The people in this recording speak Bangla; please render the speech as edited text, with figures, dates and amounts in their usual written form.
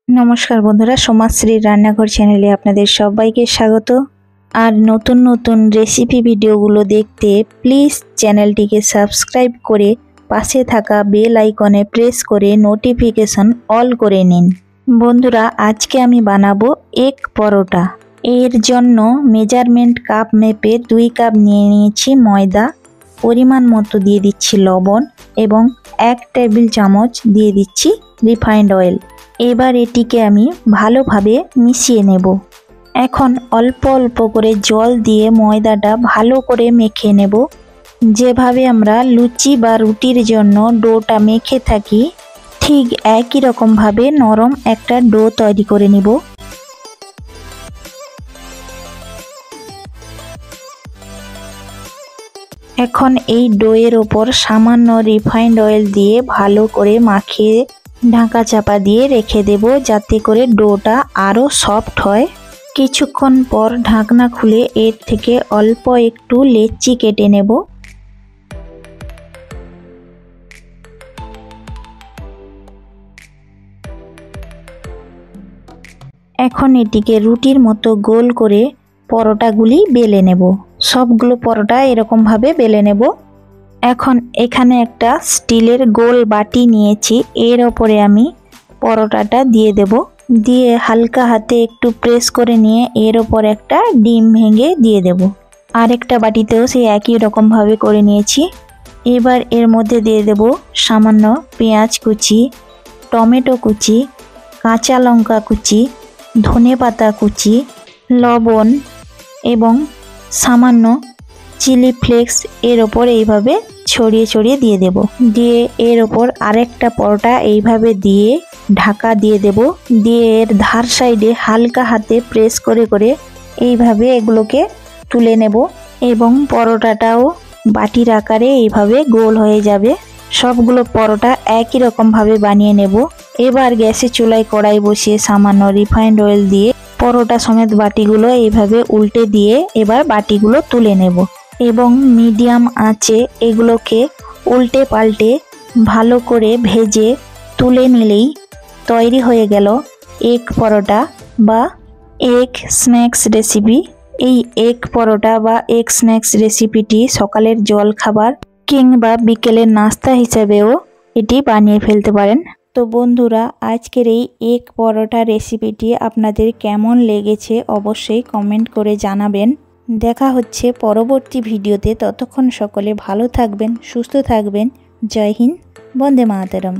নমস্কার বন্ধুরা, সমাজশ্রীর রান্নাঘর চ্যানেলে আপনাদের সবাইকে স্বাগত। আর নতুন নতুন রেসিপি ভিডিওগুলো দেখতে প্লিজ চ্যানেলটিকে সাবস্ক্রাইব করে পাশে থাকা বেল আইকনে প্রেস করে নোটিফিকেশন অল করে নিন। বন্ধুরা, আজকে আমি বানাবো এগ পরোটা। এর জন্য মেজারমেন্ট কাপ মেপে 2 কাপ নিয়ে নিয়েছি ময়দা, পরিমাণ মতো দিয়ে দিচ্ছি লবণ এবং 1 টেবিল চামচ দিয়ে দিচ্ছি রিফাইন্ড অয়েল। এবার এটিকে আমি ভালোভাবে মিশিয়ে নেব। এখন অল্প অল্প করে জল দিয়ে ময়দাটা ভালো করে মেখে নেব। যেভাবে আমরা লুচি বা রুটির জন্য ডোটা মেখে থাকি, ঠিক একই রকমভাবে নরম একটা ডো তৈরি করে নিব। এখন এই ডোয়ের ওপর সামান্য রিফাইন্ড অয়েল দিয়ে ভালো করে মাখিয়ে ঢাকা চাপা দিয়ে রেখে দেব, যাতে করে ডোটা আরও সফট হয়। কিছুক্ষণ পর ঢাকনা খুলে এর থেকে অল্প একটু লেচি কেটে নেব। এখন এটিকে রুটির মতো গোল করে পরোটাগুলি বেলে নেব। সবগুলো পরোটা এরকমভাবে বেলে নেব। এখন এখানে একটা স্টিলের গোল বাটি নিয়েছি, এর ওপরে আমি পরোটাটা দিয়ে দেব। দিয়ে হালকা হাতে একটু প্রেস করে নিয়ে এর ওপর একটা ডিম ভেঙে দিয়ে দেব। আরেকটা বাটিতেও সেই একই রকমভাবে করে নিয়েছি। এবার এর মধ্যে দিয়ে দেব সামান্য পেঁয়াজ কুচি, টমেটো কুচি, কাঁচা লঙ্কা কুচি, ধনেপাতা কুচি, লবণ এবং সামান্য চিলি ফ্লেক্স এর ওপর এইভাবে ছড়িয়ে ছড়িয়ে দিয়ে দেব। দিয়ে এর ওপর আরেকটা পরোটা এইভাবে দিয়ে ঢাকা দিয়ে দেব। দিয়ে এর ধার সাইডে হালকা হাতে প্রেস করে করে এইভাবে এগুলোকে তুলে নেব এবং পরোটাটাও বাটির আকারে এইভাবে গোল হয়ে যাবে। সবগুলো পরোটা একই রকমভাবে বানিয়ে নেব। এবার গ্যাসের চুলায় কড়াই বসিয়ে সামান্য রিফাইন্ড অয়েল দিয়ে পরোটা সমেত বাটিগুলো এইভাবে উল্টে দিয়ে এবার বাটিগুলো তুলে নেব এবং মিডিয়াম আঁচে এগুলোকে উল্টে পাল্টে ভালো করে ভেজে তুলে নিলেই তৈরি হয়ে গেল এগ পরোটা বা এগ স্ন্যাক্স রেসিপি। এই এগ পরোটা বা এগ স্ন্যাক্স রেসিপিটি সকালের জল খাবার কিংবা বিকেলের নাস্তা হিসেবেও এটি বানিয়ে ফেলতে পারেন। তো বন্ধুরা, আজকের এই এগ পরোটা রেসিপিটি আপনাদের কেমন লেগেছে অবশ্যই কমেন্ট করে জানাবেন। দেখা হচ্ছে পরবর্তী ভিডিওতে। ততক্ষণ সকলে ভালো থাকবেন, সুস্থ থাকবেন। জয় হিন্দ, বন্দে মাতরম।